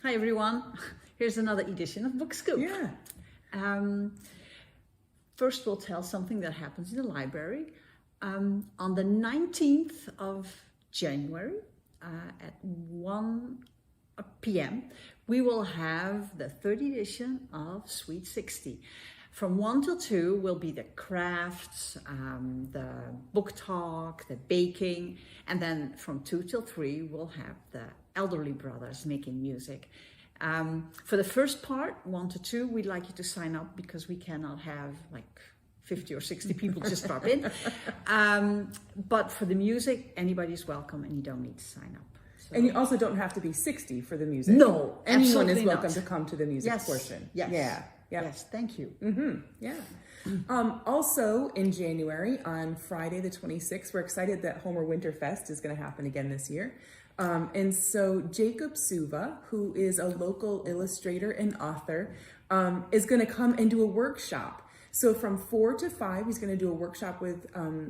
Hi everyone, here's another edition of Book Scoop. Yeah. First we'll tell something that happens in the library. On the 19th of January at 1 p.m. we will have the third edition of Sweet 60. From 1 till 2 will be the crafts, the book talk, the baking, and then from 2 till 3 we'll have the elderly brothers making music. For the first part, 1 to 2, we'd like you to sign up because we cannot have like 50 or 60 people just drop in. But for the music, anybody's welcome and you don't need to sign up. So. And you also don't have to be 60 for the music. No, anyone is welcome not. to come to the music Yes. portion. Yes. Yeah. Yeah. Yes, thank you. Yeah. Also in January, on Friday the 26th, we're excited that Homer Winterfest is going to happen again this year. And so Jacob Suva, who is a local illustrator and author, is going to come and do a workshop. So from 4 to 5, he's going to do a workshop with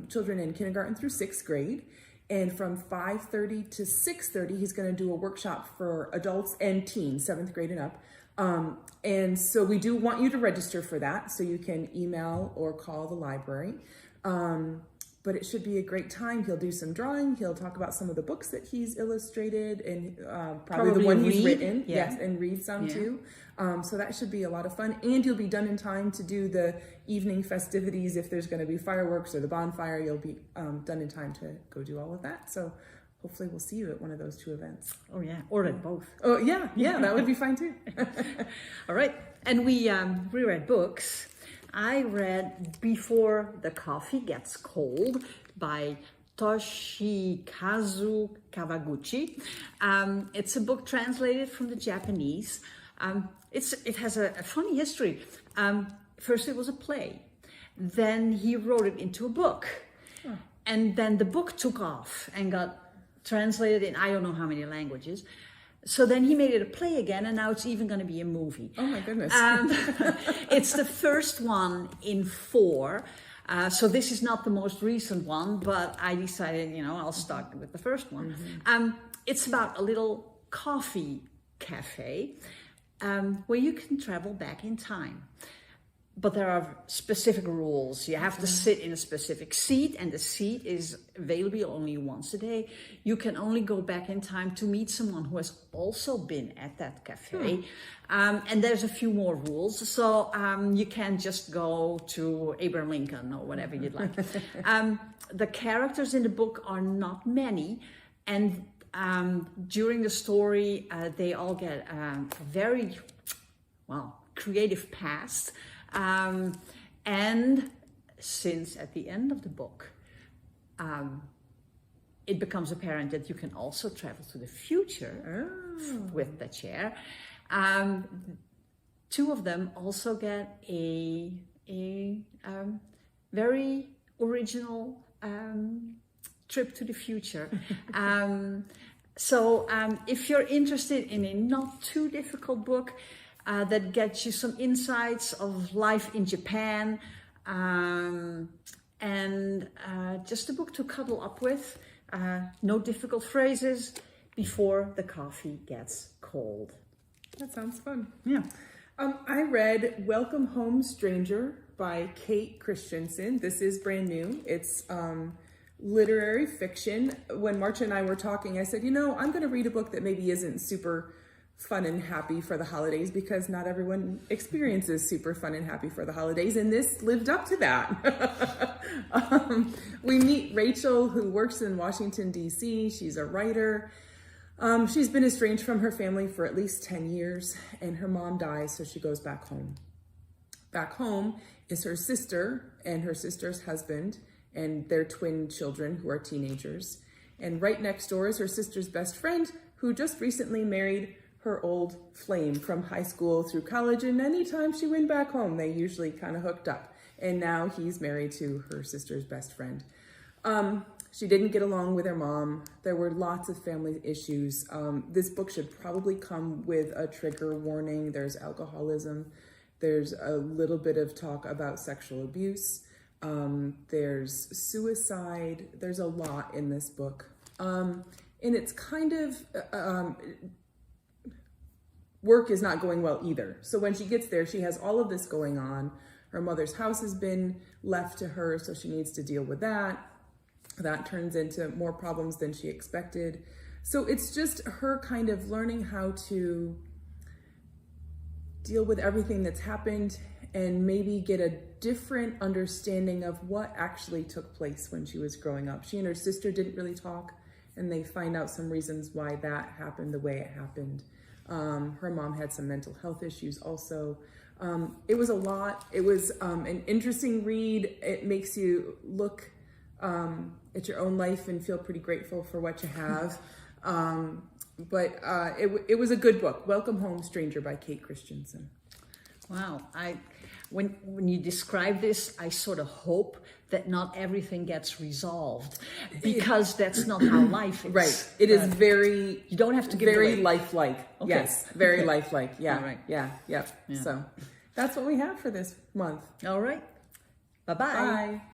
children in kindergarten through 6th grade. And from 5:30 to 6:30, he's going to do a workshop for adults and teens, 7th grade and up. And so we do want you to register for that. So you can email or call the library. But it should be a great time. He'll do some drawing. He'll talk about some of the books that he's illustrated and probably the one he's written. Yeah. Yes, and read some too. So that should be a lot of fun. And you'll be done in time to do the evening festivities. If there's going to be fireworks or the bonfire, you'll be done in time to go do all of that. So hopefully we'll see you at one of those 2 events. Oh yeah, or at both. Oh yeah, that would be fine too. All right, and we reread books. I read Before the Coffee Gets Cold by Toshikazu Kawaguchi. It's a book translated from the Japanese. It has a funny history. First it was a play. Then he wrote it into a book. And then the book took off and got translated in I don't know how many languages. So then he made it a play again, and now it's even going to be a movie. Oh my goodness. It's the first one in 4. So this is not the most recent one, but I decided, I'll start with the first one. It's about a little coffee cafe where you can travel back in time. But there are specific rules. You have to sit in a specific seat, and the seat is available only once a day. You can only go back in time to meet someone who has also been at that cafe. And there's a few more rules. So you can't just go to Abraham Lincoln or whatever you'd like. The characters in the book are not many. And during the story, they all get a very, creative past. And since at the end of the book, it becomes apparent that you can also travel to the future with the chair. 2 of them also get a very original trip to the future. So if you're interested in a not too difficult book, that gets you some insights of life in Japan, and just a book to cuddle up with. No difficult phrases before the coffee gets cold. That sounds fun. Yeah. I read Welcome Home Stranger by Kate Christensen. This is brand new. It's literary fiction. When Marcia and I were talking, I said, I'm going to read a book that maybe isn't super fun and happy for the holidays, because not everyone experiences super fun and happy for the holidays, and this lived up to that. We meet Rachel, who works in Washington, D.C. She's a writer. She's been estranged from her family for at least 10 years, and her mom dies, so she goes back home. Back home is her sister and her sister's husband and their twin children, who are teenagers. And right next door is her sister's best friend, who just recently married her old flame from high school through college, and anytime she went back home, they usually kind of hooked up. And now he's married to her sister's best friend. She didn't get along with her mom. There were lots of family issues. This book should probably come with a trigger warning. There's alcoholism. There's a little bit of talk about sexual abuse. There's suicide. There's a lot in this book. And it's kind of, work is not going well either. So when she gets there, she has all of this going on. Her mother's house has been left to her, so she needs to deal with that. That turns into more problems than she expected. So it's just her kind of learning how to deal with everything that's happened and maybe get a different understanding of what actually took place when she was growing up. She and her sister didn't really talk, and they find out some reasons why that happened the way it happened. Her mom had some mental health issues also. It was a lot. It was an interesting read. It makes you look at your own life and feel pretty grateful for what you have. But it was a good book. Welcome Home, Stranger by Kate Christensen. Wow. When you describe this, I sort of hope that not everything gets resolved, because that's not how life is. Right. It is very, you don't have to give it very away. lifelike. Okay. Yes. Very Okay. lifelike. Yeah. All right. Yeah. So that's what we have for this month. All right. Bye-bye. Bye.